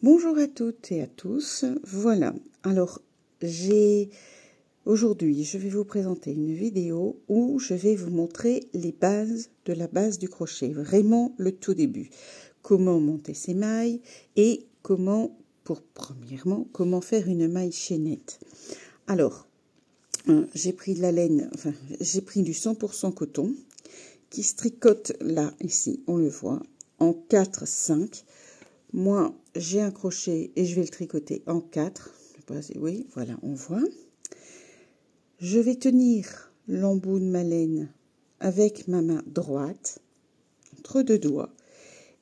Bonjour à toutes et à tous. Voilà, alors aujourd'hui je vais vous présenter une vidéo où je vais vous montrer les bases de la base du crochet, vraiment le tout début. Comment monter ses mailles et premièrement, comment faire une maille chaînette. Alors, j'ai pris de la laine, j'ai pris du 100% coton qui se tricote là, ici, on le voit, en 4-5. Moi, j'ai un crochet et je vais le tricoter en 4. Oui, voilà, on voit. Je vais tenir l'embout de ma laine avec ma main droite, entre deux doigts,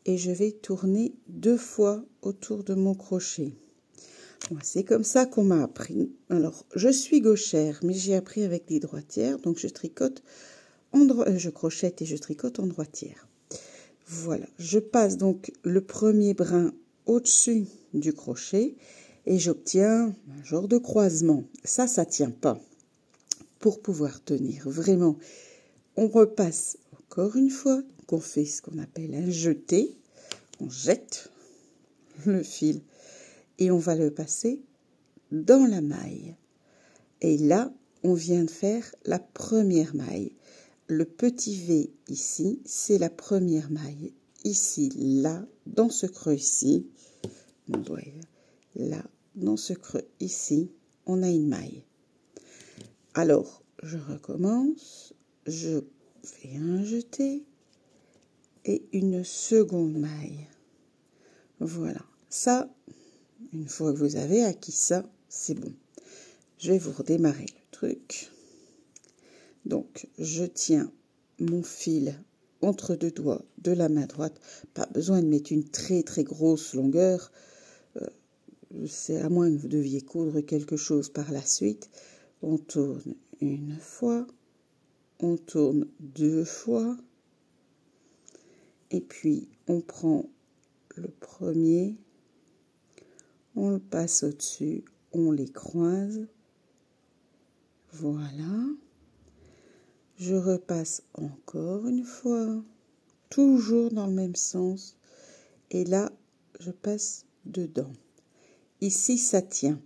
et je vais tourner 2 fois autour de mon crochet. C'est comme ça qu'on m'a appris. Alors, je suis gauchère, mais j'ai appris avec des droitières, donc je crochette et je tricote en droitière. Voilà, je passe donc le premier brin au-dessus du crochet et j'obtiens un genre de croisement. Ça tient pas. Pour pouvoir tenir vraiment, on repasse encore une fois, qu'on fait ce qu'on appelle un jeté. On jette le fil et on va le passer dans la maille. Et là, on vient de faire la première maille. Le petit V ici, c'est la première maille. Ici, là, dans ce creux ici, on doit là, dans ce creux ici, on a une maille. Alors, je recommence, je fais un jeté et une seconde maille. Voilà, ça, une fois que vous avez acquis ça, c'est bon. Je vais vous redémarrer le truc. Donc, je tiens mon fil entre deux doigts de la main droite. Pas besoin de mettre une très grosse longueur. C'est à moins que vous deviez coudre quelque chose par la suite. On tourne une fois. On tourne 2 fois. Et puis, on prend le premier. On le passe au-dessus. On les croise. Voilà. Je repasse encore une fois, toujours dans le même sens, et là, je passe dedans. Ici, ça tient.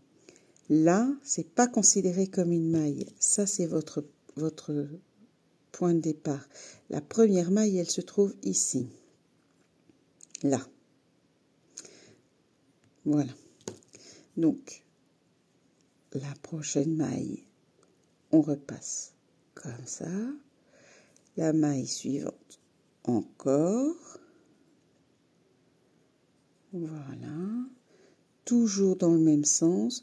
Là, c'est pas considéré comme une maille. Ça, c'est votre point de départ. La première maille, elle se trouve ici. Là. Voilà. Donc, la prochaine maille, on repasse comme ça. La maille suivante, encore. Voilà. Toujours dans le même sens.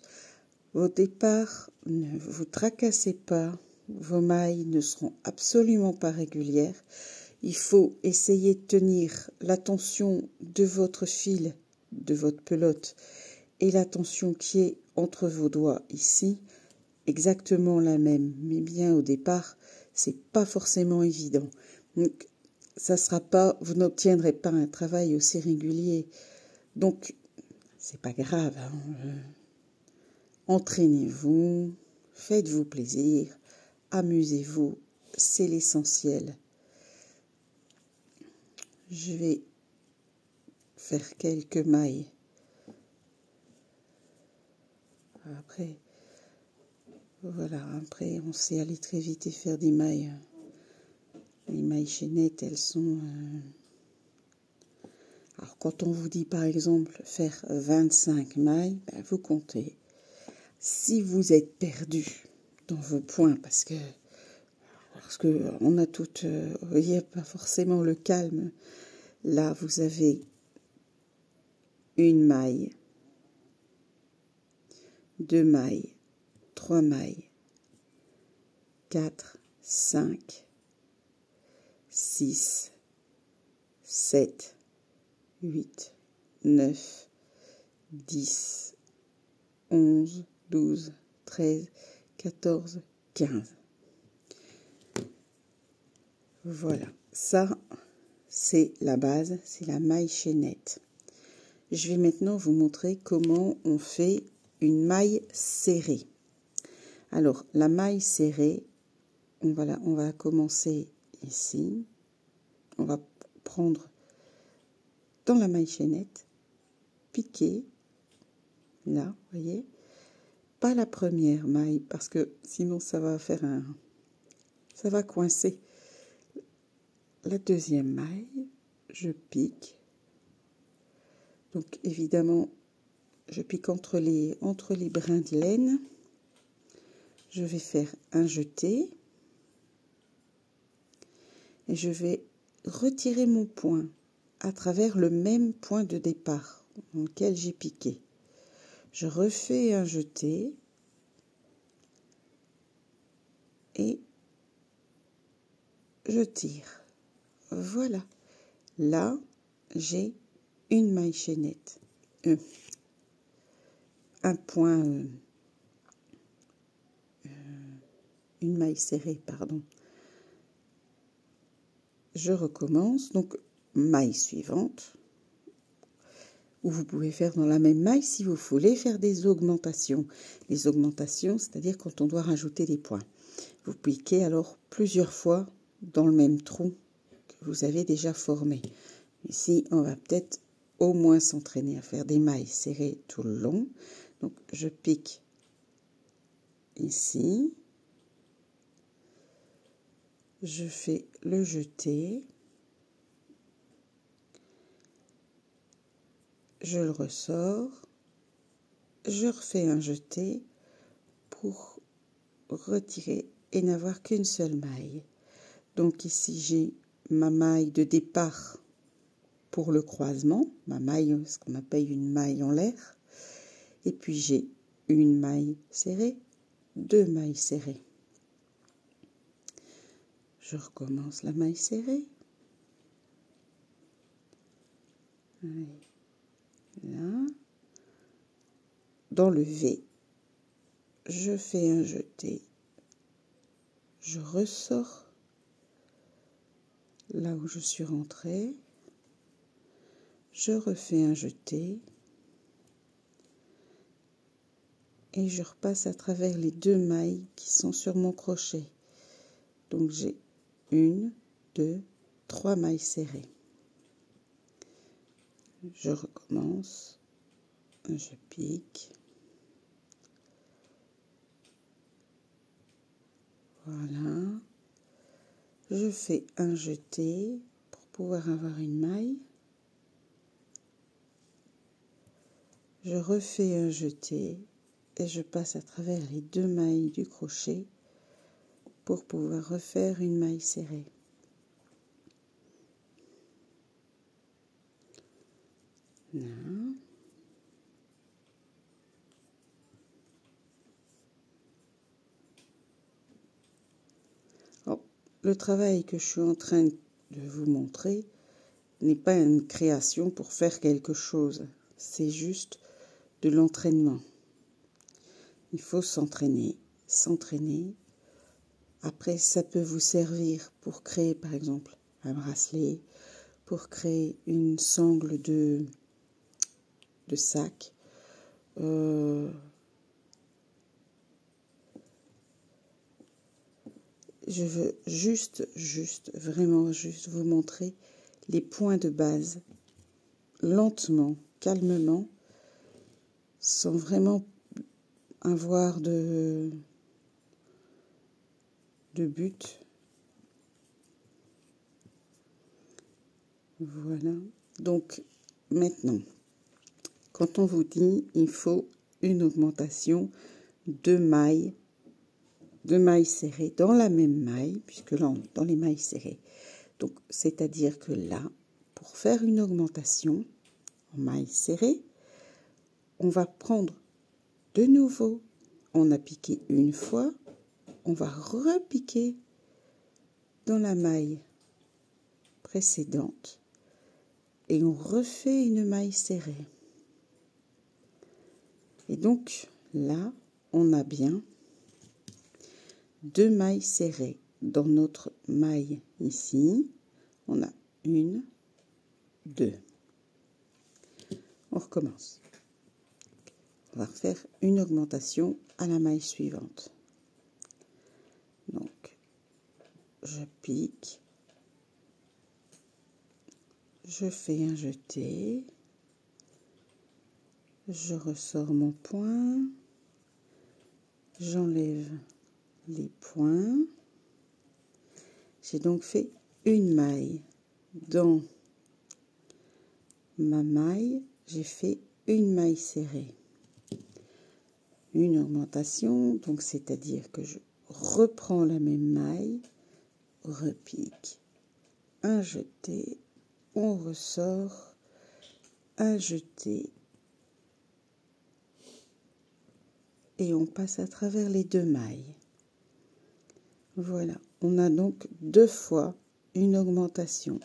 Au départ, ne vous tracassez pas. Vos mailles ne seront absolument pas régulières. Il faut essayer de tenir la tension de votre fil, de votre pelote, et la tension qui est entre vos doigts ici, exactement la même. Mais bien au départ, c'est pas forcément évident. Donc, ça sera pas, vous n'obtiendrez pas un travail aussi régulier. Donc, c'est pas grave. Entraînez-vous, faites-vous plaisir, amusez-vous, c'est l'essentiel. Je vais faire quelques mailles. Après, voilà, après on sait aller très vite et faire des mailles. Les mailles chaînettes, elles sont... Alors quand on vous dit par exemple faire 25 mailles, vous comptez. Si vous êtes perdu dans vos points, parce que on a toutes, vous voyez, pas forcément le calme. Là, vous avez une maille, 2 mailles, 3 mailles, 4, 5, 6, 7, 8, 9, 10, 11, 12, 13, 14, 15. Voilà, ça, c'est la base, c'est la maille chaînette. Je vais maintenant vous montrer comment on fait une maille serrée. Alors, la maille serrée, on va commencer ici. On va prendre dans la maille chaînette, piquer là, voyez, pas la première maille, parce que sinon ça va faire ça va coincer. La deuxième maille, je pique. Donc évidemment, je pique entre les brins de laine. Je vais faire un jeté. Et je vais retirer mon point à travers le même point de départ dans lequel j'ai piqué. Je refais un jeté et je tire. Voilà. Là, j'ai une maille chaînette. Un point, une maille serrée, pardon. Je recommence, donc maille suivante, ou vous pouvez faire dans la même maille si vous voulez faire des augmentations. Les augmentations, c'est-à-dire quand on doit rajouter des points. Vous piquez alors plusieurs fois dans le même trou que vous avez déjà formé. Ici, on va peut-être au moins s'entraîner à faire des mailles serrées tout le long. Donc, je pique ici. Je fais le jeté. Je le ressors. Je refais un jeté pour retirer et n'avoir qu'une seule maille. Donc ici, j'ai ma maille de départ pour le croisement, ma maille, ce qu'on appelle une maille en l'air. Et puis j'ai une maille serrée, deux mailles serrées. Je recommence la maille serrée. Là. Dans le V, je fais un jeté. Je ressors là où je suis rentrée. Je refais un jeté. Et je repasse à travers les deux mailles qui sont sur mon crochet. Donc j'ai une, deux, trois mailles serrées. Je recommence, je pique. Voilà. Je fais un jeté pour pouvoir avoir une maille. Je refais un jeté et je passe à travers les deux mailles du crochet pour pouvoir refaire une maille serrée. Là. Oh, le travail que je suis en train de vous montrer n'est pas une création pour faire quelque chose, c'est juste de l'entraînement. Il faut s'entraîner, s'entraîner. Après, ça peut vous servir pour créer, par exemple, un bracelet, pour créer une sangle de sac. Je veux vraiment juste vous montrer les points de base, lentement, calmement, sans vraiment avoir de but. Voilà. Donc, maintenant, quand on vous dit il faut une augmentation de mailles serrées dans la même maille, puisque là on est dans les mailles serrées. Donc, c'est-à-dire que là, pour faire une augmentation en mailles serrées, on va prendre de nouveau, on a piqué une fois, on va repiquer dans la maille précédente et on refait une maille serrée. Et donc là, on a bien deux mailles serrées. Dans notre maille ici, on a une, deux. On recommence. On va refaire une augmentation à la maille suivante. Donc, je pique, je fais un jeté, je ressors mon point, j'enlève les points. J'ai donc fait une maille. Dans ma maille, j'ai fait une maille serrée. Une augmentation, donc c'est-à-dire que je reprends la même maille, repique, un jeté, on ressort, un jeté, et on passe à travers les deux mailles. Voilà, on a donc deux fois une augmentation.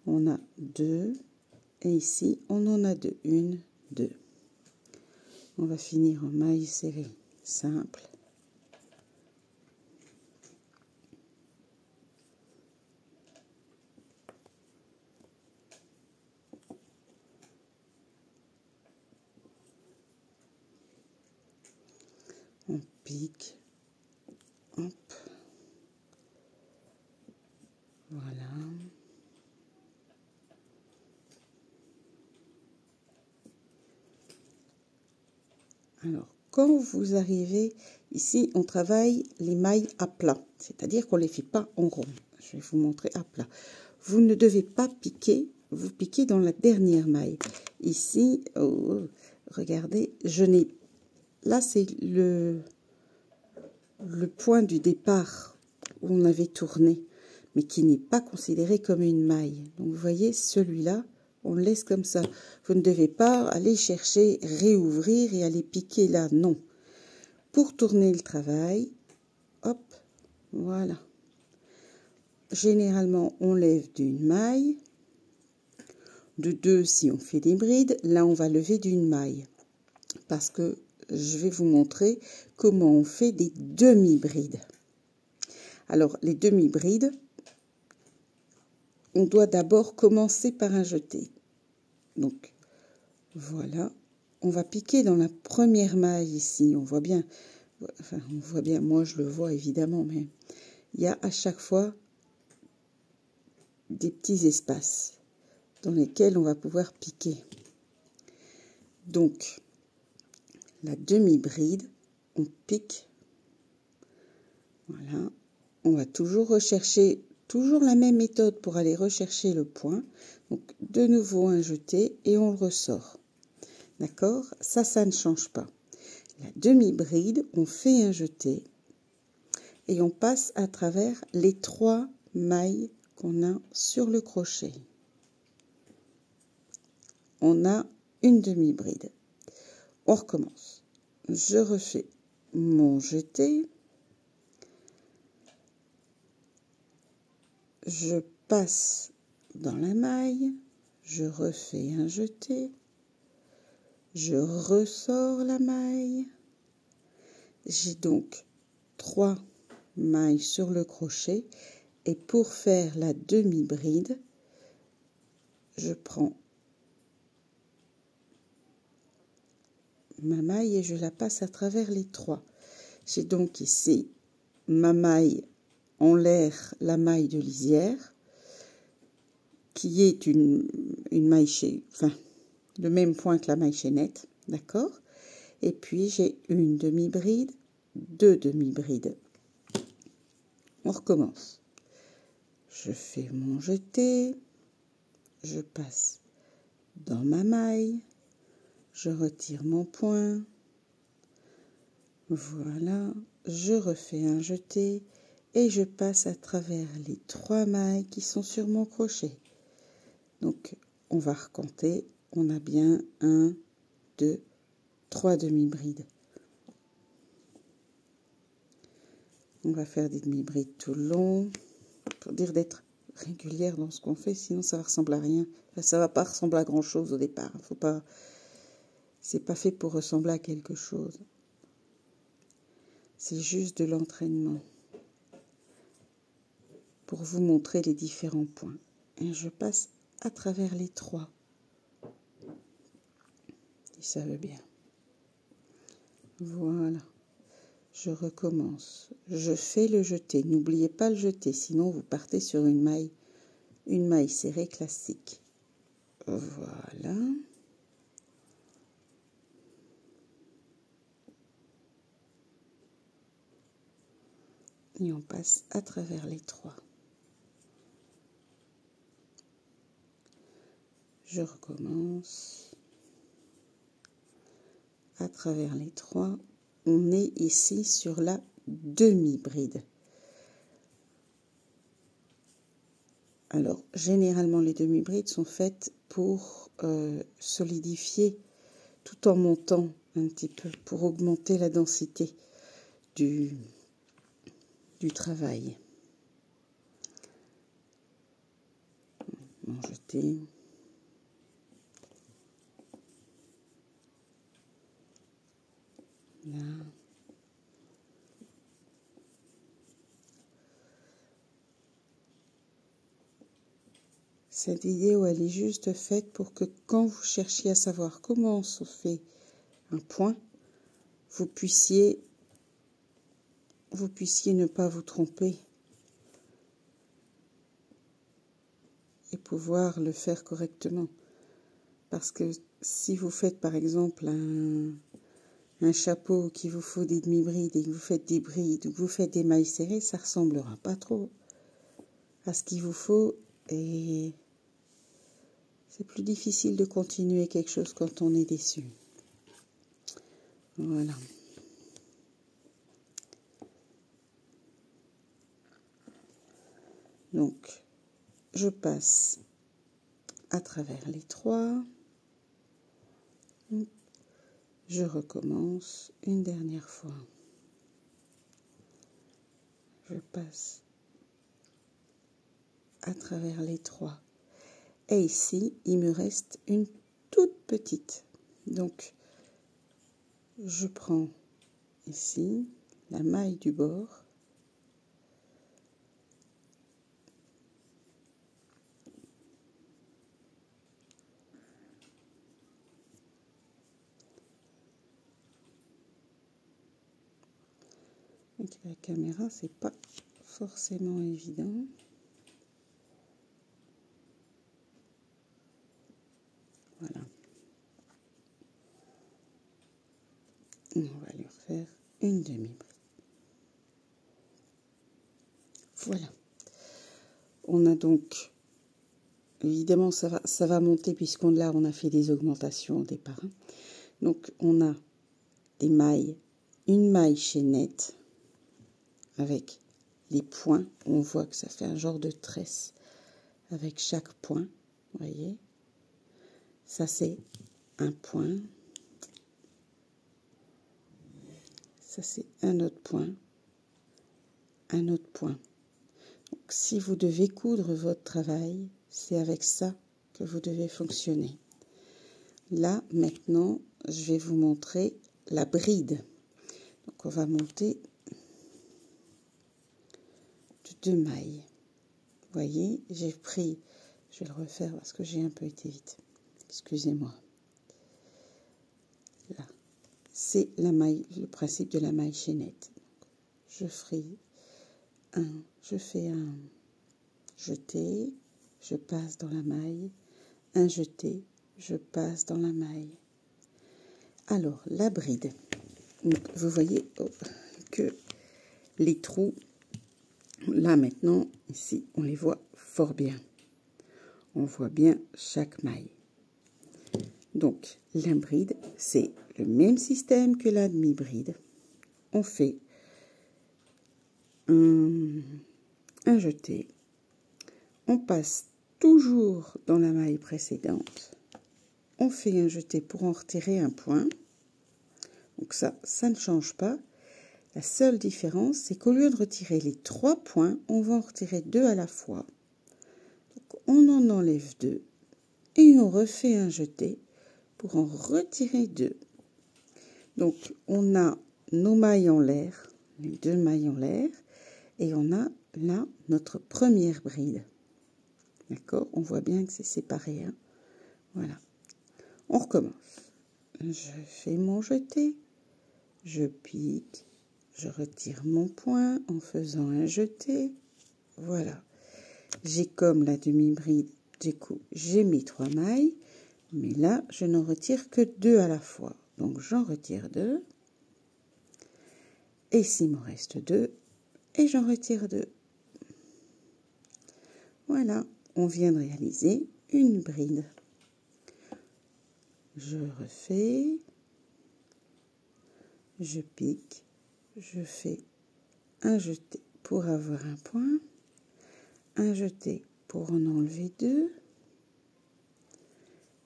On a deux, et ici on en a deux, une, deux. On va finir en maille serrée simple. On pique, hop, voilà. Alors, quand vous arrivez ici, on travaille les mailles à plat, c'est-à-dire qu'on ne les fait pas en rond. Je vais vous montrer à plat. Vous ne devez pas piquer, vous piquez dans la dernière maille. Ici, oh, regardez, je n'ai... Là, c'est le point du départ où on avait tourné, mais qui n'est pas considéré comme une maille. Donc, vous voyez, celui-là, on le laisse comme ça. Vous ne devez pas aller chercher, réouvrir et aller piquer là, non. Pour tourner le travail, hop, voilà. Généralement, on lève d'une maille, de deux si on fait des brides. Là, on va lever d'une maille, parce que je vais vous montrer comment on fait des demi-brides. Alors, les demi-brides, on doit d'abord commencer par un jeté. Donc, voilà. On va piquer dans la première maille ici. On voit bien, enfin, on voit bien, moi je le vois évidemment, mais il y a à chaque fois des petits espaces dans lesquels on va pouvoir piquer. Donc, la demi-bride, on pique. Voilà. On va toujours rechercher, toujours la même méthode pour aller rechercher le point. Donc, de nouveau un jeté et on le ressort. D'accord? Ça ne change pas. La demi-bride, on fait un jeté et on passe à travers les trois mailles qu'on a sur le crochet. On a une demi-bride. On recommence. Je refais mon jeté. Je passe dans la maille. Je refais un jeté. Je ressors la maille. J'ai donc 3 mailles sur le crochet. Et pour faire la demi-bride, je prends ma maille et je la passe à travers les 3. J'ai donc ici ma maille en l'air, la maille de lisière, qui est une maille enfin, le même point que la maille chaînette, d'accord? Et puis j'ai une demi-bride, 2 demi-brides. On recommence. Je fais mon jeté, je passe dans ma maille, je retire mon point, voilà, je refais un jeté et je passe à travers les 3 mailles qui sont sur mon crochet. Donc, on va recompter, on a bien 1, 2, 3 demi-brides. On va faire des demi-brides tout le long, pour dire d'être régulière dans ce qu'on fait, sinon ça va ressembler à rien. Enfin, ça va pas ressembler à grand chose au départ. Faut pas, c'est pas fait pour ressembler à quelque chose. C'est juste de l'entraînement pour vous montrer les différents points. Et je passe à travers les 3. Si ça veut bien. Voilà. Je recommence. Je fais le jeté. N'oubliez pas le jeté, sinon vous partez sur une maille serrée classique. Voilà. et on passe à travers les 3. Je recommence à travers les 3. On est ici sur la demi-bride. Alors, généralement, les demi-brides sont faites pour solidifier tout en montant un petit peu, pour augmenter la densité du travail. En jeter. Là. Cette vidéo, elle est juste faite pour que quand vous cherchiez à savoir comment se fait un point, vous puissiez ne pas vous tromper et pouvoir le faire correctement. Parce que si vous faites par exemple un chapeau qui vous faut des demi-brides et que vous faites des brides ou que vous faites des mailles serrées, ça ressemblera pas trop à ce qu'il vous faut et c'est plus difficile de continuer quelque chose quand on est déçu. Voilà. Donc, je passe à travers les 3. Je recommence une dernière fois. Je passe à travers les 3. Et ici, il me reste une toute petite. Donc, je prends ici la maille du bord. Avec la caméra, c'est pas forcément évident. Voilà. On va lui refaire une demi-bride. Voilà. On a donc, évidemment, ça va monter puisqu'on là, on a fait des augmentations au départ. Donc, on a des mailles, une maille chaînette avec les points. On voit que ça fait un genre de tresse avec chaque point. Vous voyez, ça c'est un point. Ça c'est un autre point. Un autre point. Donc, si vous devez coudre votre travail, c'est avec ça que vous devez fonctionner. Là, maintenant, je vais vous montrer la bride. Donc, on va monter de 2 mailles. Vous voyez, j'ai pris, je vais le refaire parce que j'ai un peu été vite. Excusez-moi. Là, c'est la maille, le principe de la maille chaînette. Je fais un jeté, je passe dans la maille, un jeté, je passe dans la maille. Alors, la bride. Donc, vous voyez que les trous, là maintenant, ici, on les voit fort bien. On voit bien chaque maille. Donc, la bride, c'est le même système que la demi-bride. On fait un jeté. On passe toujours dans la maille précédente. On fait un jeté pour en retirer un point. Donc ça ne change pas. La seule différence, c'est qu'au lieu de retirer les 3 points, on va en retirer 2 à la fois. Donc on en enlève 2 et on refait un jeté pour en retirer 2. Donc on a nos mailles en l'air, les 2 mailles en l'air, et on a là notre première bride. D'accord? On voit bien que c'est séparé. Hein? Voilà. On recommence. Je fais mon jeté, je pique, je retire mon point en faisant un jeté. Voilà. J'ai comme la demi-bride, du coup, j'ai mes 3 mailles, mais là, je n'en retire que 2 à la fois. Donc, j'en retire 2. Et s'il m'en reste 2, et j'en retire 2. Voilà, on vient de réaliser une bride. Je refais, je pique, je fais un jeté pour avoir un point, un jeté pour en enlever 2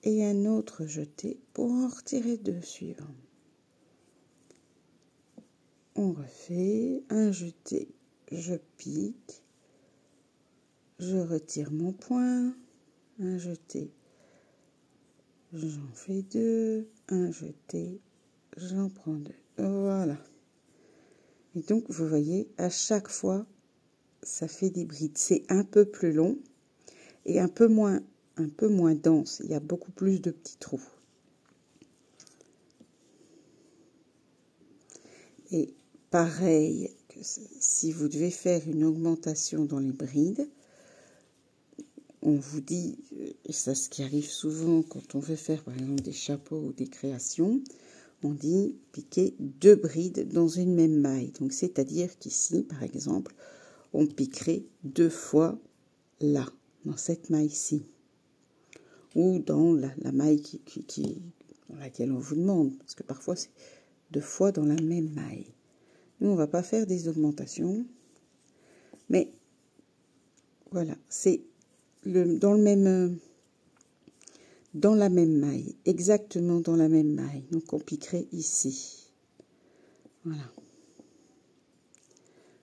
et un autre jeté pour en retirer 2 suivants. On refait un jeté, je pique, je retire mon point, un jeté, j'en fais 2, un jeté, j'en prends 2. Voilà. Et donc, vous voyez, à chaque fois, ça fait des brides. C'est un peu plus long et un peu moins dense. Il y a beaucoup plus de petits trous. Et pareil, que si vous devez faire une augmentation dans les brides, on vous dit, et c'est ce qui arrive souvent quand on veut faire par exemple des chapeaux ou des créations, on dit piquer 2 brides dans une même maille. Donc c'est-à-dire qu'ici, par exemple, on piquerait 2 fois là, dans cette maille-ci. Ou dans la maille dans laquelle on vous demande, parce que parfois c'est 2 fois dans la même maille. Nous, on ne va pas faire des augmentations, mais voilà, c'est dans la même maille, exactement dans la même maille. Donc on piquerait ici. Voilà.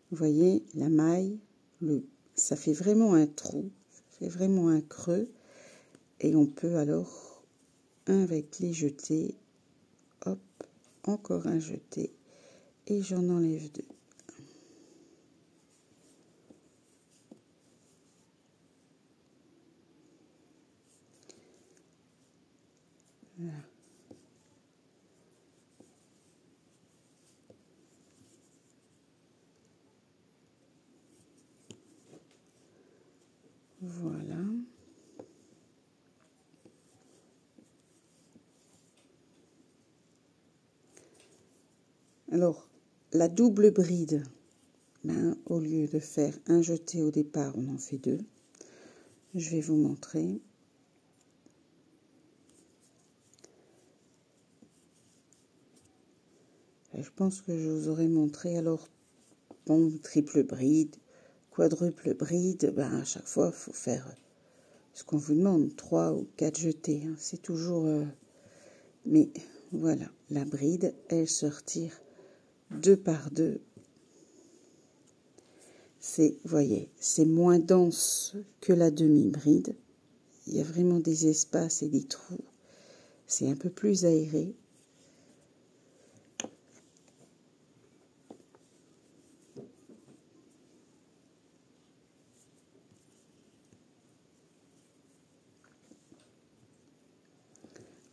Vous voyez, la maille, ça fait vraiment un trou, ça fait vraiment un creux. Et on peut alors, avec les jetés, hop, encore un jeté, et j'en enlève 2. Voilà. Voilà. Alors, la double bride, au lieu de faire un jeté au départ, on en fait 2. Je vais vous montrer. Et je pense que je vous aurais montré alors, bon, triple bride, quadruple bride, à chaque fois, il faut faire ce qu'on vous demande, 3 ou 4 jetés. Hein. C'est toujours... Mais voilà, la bride, elle se retire 2 par 2. C'est, vous voyez, c'est moins dense que la demi-bride. Il y a vraiment des espaces et des trous. C'est un peu plus aéré.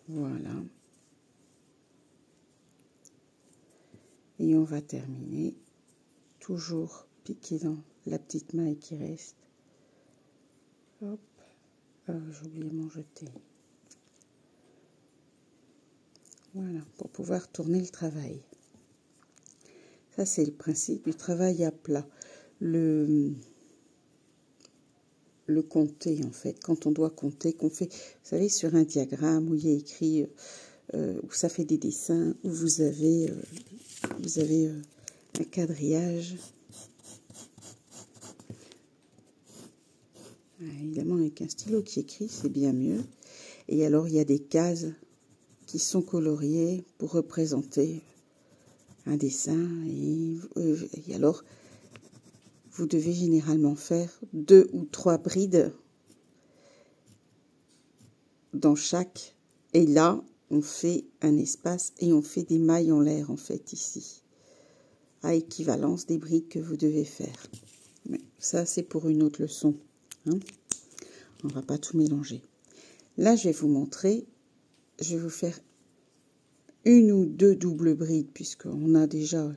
Voilà. Et on va terminer, toujours piquer dans la petite maille qui reste. Hop. J'ai oublié mon jeté. Voilà, pour pouvoir tourner le travail. Ça, c'est le principe du travail à plat. Le compter, en fait, quand on doit compter, qu'on fait, vous savez, sur un diagramme où il y a écrit, où ça fait des dessins, où vous avez un quadrillage. Évidemment, avec un stylo qui écrit, c'est bien mieux. Et alors, il y a des cases qui sont coloriées pour représenter un dessin. Et alors, vous devez généralement faire 2 ou 3 brides dans chaque. Et là, on fait un espace et on fait des mailles en l'air, en fait, ici. À équivalence des brides que vous devez faire. Mais ça, c'est pour une autre leçon. Hein. On ne va pas tout mélanger. Là, je vais vous montrer, je vais vous faire 1 ou 2 doubles brides, puisqu'on a déjà...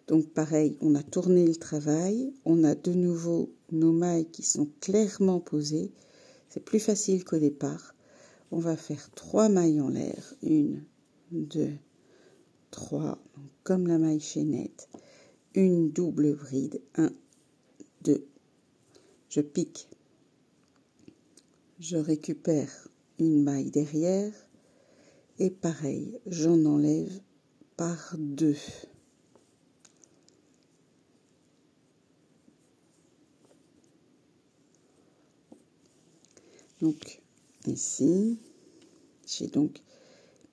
Donc pareil, on a tourné le travail, on a de nouveau nos mailles qui sont clairement posées. C'est plus facile qu'au départ. On va faire 3 mailles en l'air. 1, 2, 3, donc comme la maille chaînette. Une double bride, 1, 2, je pique, je récupère une maille derrière et pareil, j'en enlève par 2. Donc ici, j'ai donc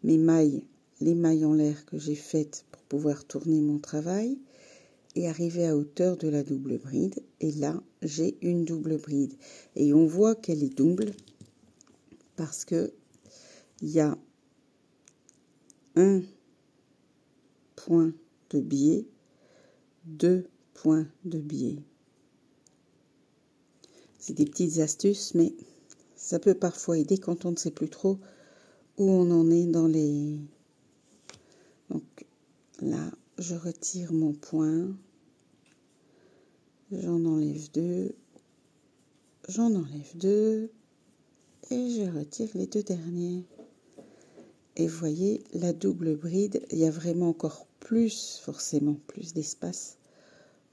mes mailles, les mailles en l'air que j'ai faites pour pouvoir tourner mon travail et arriver à hauteur de la double bride. Et là, j'ai une double bride. Et on voit qu'elle est double parce que il y a un point de biais, 2 points de biais. C'est des petites astuces, mais ça peut parfois aider quand on ne sait plus trop où on en est dans les... Donc là, je retire mon point, j'en enlève 2, j'en enlève 2 et je retire les 2 derniers. Et vous voyez, la double bride, il y a vraiment encore plus, forcément, plus d'espace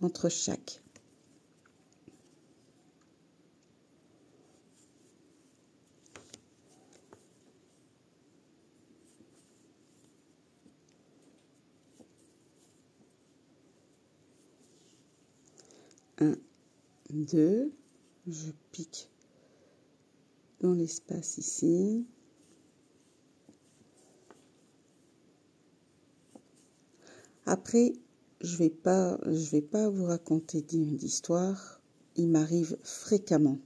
entre chaque. Un, 2, je pique dans l'espace ici. Après, je vais pas vous raconter d'histoire. Il m'arrive fréquemment,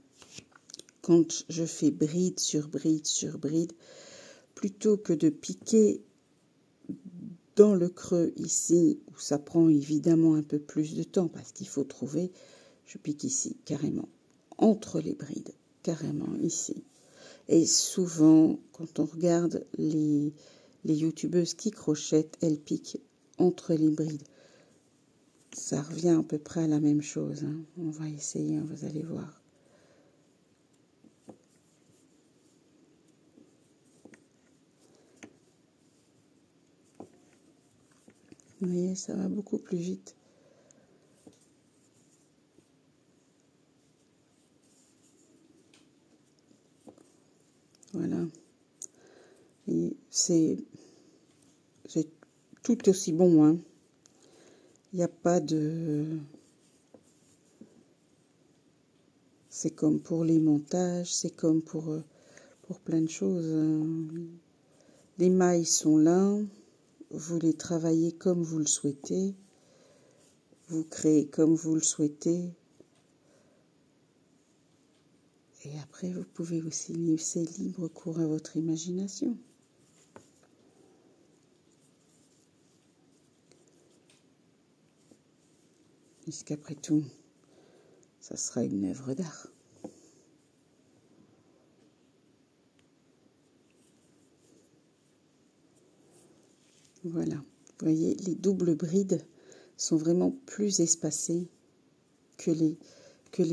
quand je fais bride sur bride sur bride, plutôt que de piquer dans le creux ici, où ça prend évidemment un peu plus de temps, parce qu'il faut trouver, je pique ici, carrément, entre les brides, carrément ici. Et souvent, quand on regarde les youtubeuses qui crochettent, elles piquent entre les brides. Ça revient à peu près à la même chose. Hein. On va essayer, vous allez voir. Vous voyez, ça va beaucoup plus vite. Voilà. Et c'est tout aussi bon. Hein. Il n'y a pas de... C'est comme pour les montages, c'est comme pour plein de choses. Les mailles sont là. Vous les travaillez comme vous le souhaitez. Vous créez comme vous le souhaitez. Et après, vous pouvez aussi laisser libre cours à votre imagination. Puisqu'après tout, ça sera une œuvre d'art. Voilà. Vous voyez, les doubles brides sont vraiment plus espacées que les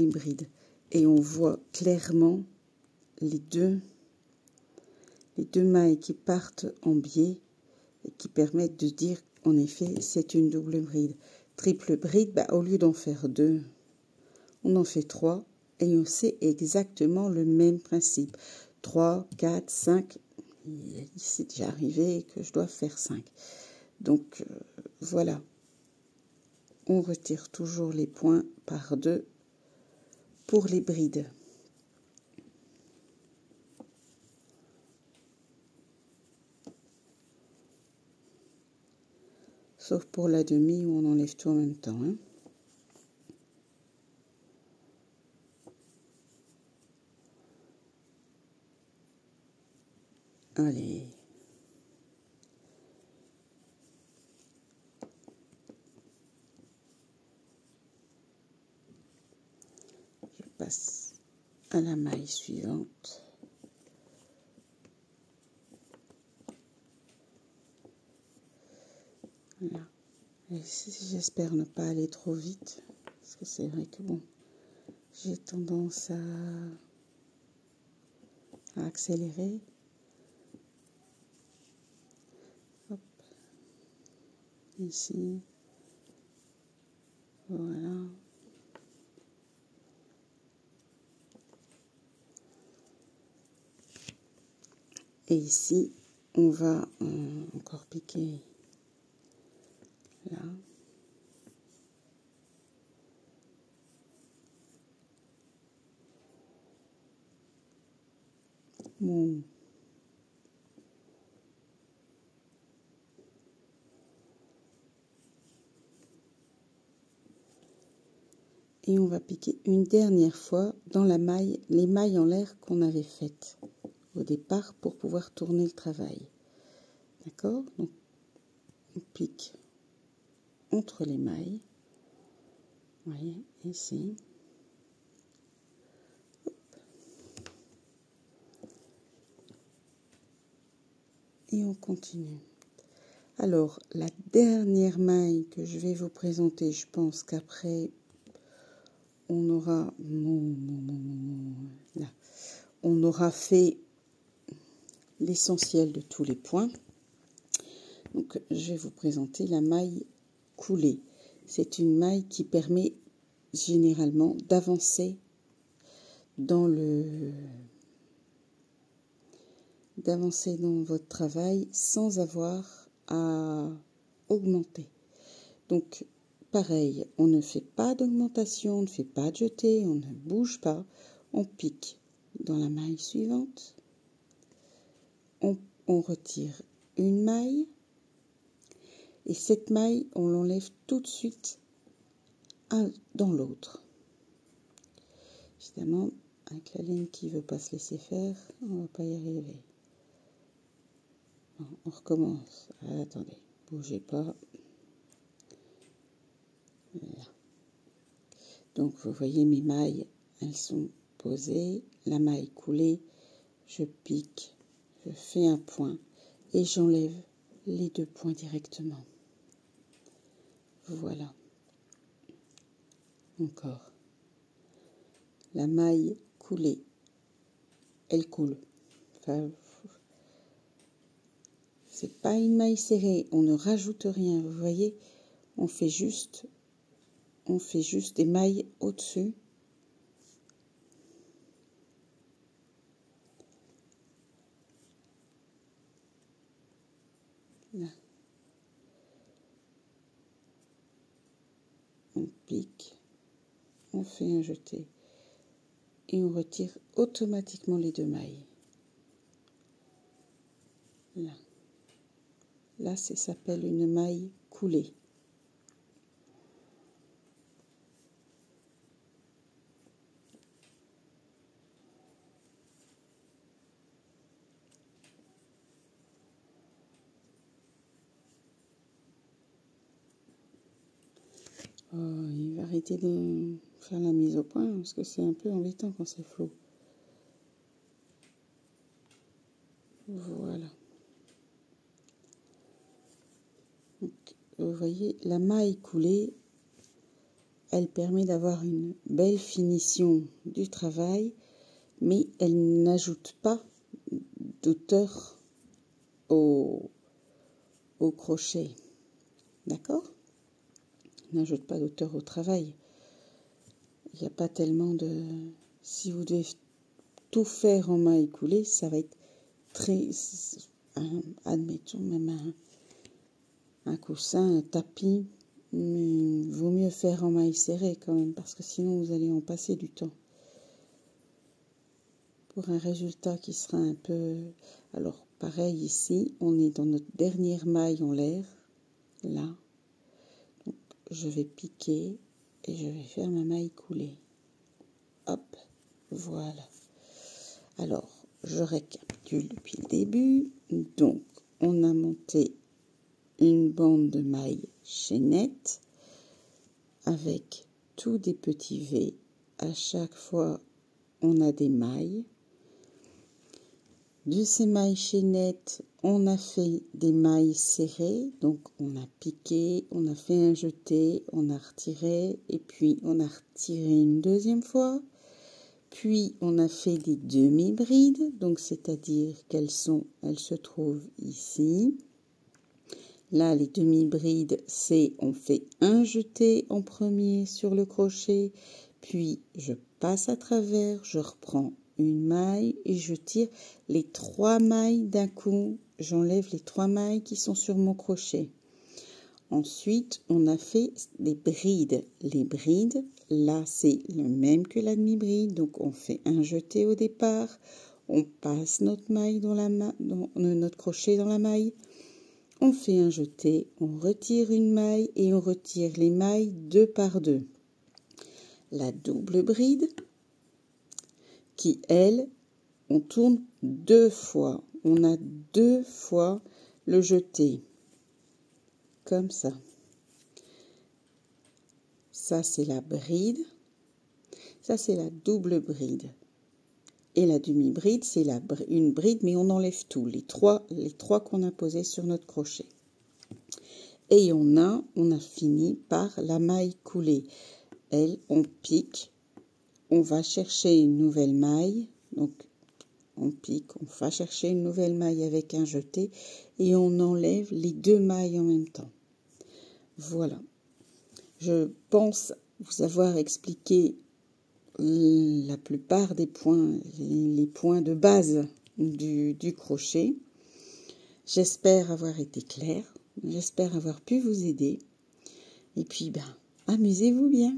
brides. Et on voit clairement les deux mailles qui partent en biais et qui permettent de dire, en effet, c'est une double bride. Triple bride, bah, au lieu d'en faire 2, on en fait 3 et on sait exactement le même principe. 3, 4, 5, c'est déjà arrivé que je dois faire 5. Donc, voilà. On retire toujours les points par 2 pour les brides. Sauf pour la demi où on enlève tout en même temps. Hein. Allez. Je passe à la maille suivante. Voilà. J'espère ne pas aller trop vite. Parce que c'est vrai que bon, j'ai tendance à accélérer. Hop. Ici. Voilà. Et ici, on va encore piquer là. Bon. Et on va piquer une dernière fois dans la maille, les mailles en l'air qu'on avait faites au départ pour pouvoir tourner le travail. D'accord? Donc, on pique entre les mailles. Vous voyez, ici. Hop. Et on continue. Alors, la dernière maille que je vais vous présenter, je pense qu'après, on aura... Là. On aura fait l'essentiel de tous les points. Donc, je vais vous présenter la maille coulée. C'est une maille qui permet généralement d'avancer dans votre travail sans avoir à augmenter. Donc, pareil, on ne fait pas d'augmentation, on ne fait pas de jeté, on ne bouge pas. On pique dans la maille suivante. On retire une maille. Et cette maille, on l'enlève tout de suite dans l'autre. Évidemment, avec la laine qui ne veut pas se laisser faire, on ne va pas y arriver. Bon, on recommence. Attendez, bougez pas. Là. Donc, vous voyez mes mailles, elles sont posées. La maille coulée, je pique, je fais un point et j'enlève les 2 points directement. Voilà. Encore. La maille coulée, elle coule. Enfin, c'est pas une maille serrée, on ne rajoute rien, vous voyez, on fait juste des mailles au-dessus. Là. On pique, on fait un jeté et on retire automatiquement les 2 mailles. Là. Là, ça s'appelle une maille coulée. Oh, il va arrêter de faire la mise au point parce que c'est un peu embêtant quand c'est flou. Voilà. Donc, vous voyez, la maille coulée, elle permet d'avoir une belle finition du travail, mais elle n'ajoute pas d'auteur au crochet. D'accord? Elle n'ajoute pas d'auteur au travail. Il n'y a pas tellement de... Si vous devez tout faire en maille coulée, ça va être très... admettons, même un coussin, un tapis, mais il vaut mieux faire en maille serrée quand même, parce que sinon vous allez en passer du temps. Pour un résultat qui sera un peu... Alors, pareil ici, on est dans notre dernière maille en l'air, là. Donc, je vais piquer et je vais faire ma maille coulée. Hop, voilà. Alors, je récapitule depuis le début. Donc, on a monté une bande de mailles chaînette avec tous des petits V. À chaque fois, on a des mailles. De ces mailles chaînettes, on a fait des mailles serrées. Donc, on a piqué, on a fait un jeté, on a retiré et puis on a retiré une deuxième fois. Puis, on a fait des demi-brides, donc c'est-à-dire qu'elles se trouvent ici. Là, les demi-brides, c'est on fait un jeté en premier sur le crochet, puis je passe à travers, je reprends une maille et je tire les 3 mailles d'un coup. J'enlève les 3 mailles qui sont sur mon crochet. Ensuite, on a fait des brides. Les brides, là, c'est le même que la demi-bride. Donc, on fait un jeté au départ. On passe notre maille notre crochet dans la maille. On fait un jeté, on retire une maille et on retire les mailles 2 par 2. La double bride, qui, elle, on tourne 2 fois. On a 2 fois le jeté. Comme ça. Ça, c'est la bride. Ça, c'est la double bride. Et la demi-bride, c'est une bride, mais on enlève tout. Les trois qu'on a posés sur notre crochet. Et on a fini par la maille coulée. Elle, on pique. On va chercher une nouvelle maille. Donc, on pique, on va chercher une nouvelle maille avec un jeté. Et on enlève les 2 mailles en même temps. Voilà. Je pense vous avoir expliqué la plupart des points, les points de base du crochet. J'espère avoir été claire. J'espère avoir pu vous aider. Et puis, amusez-vous bien.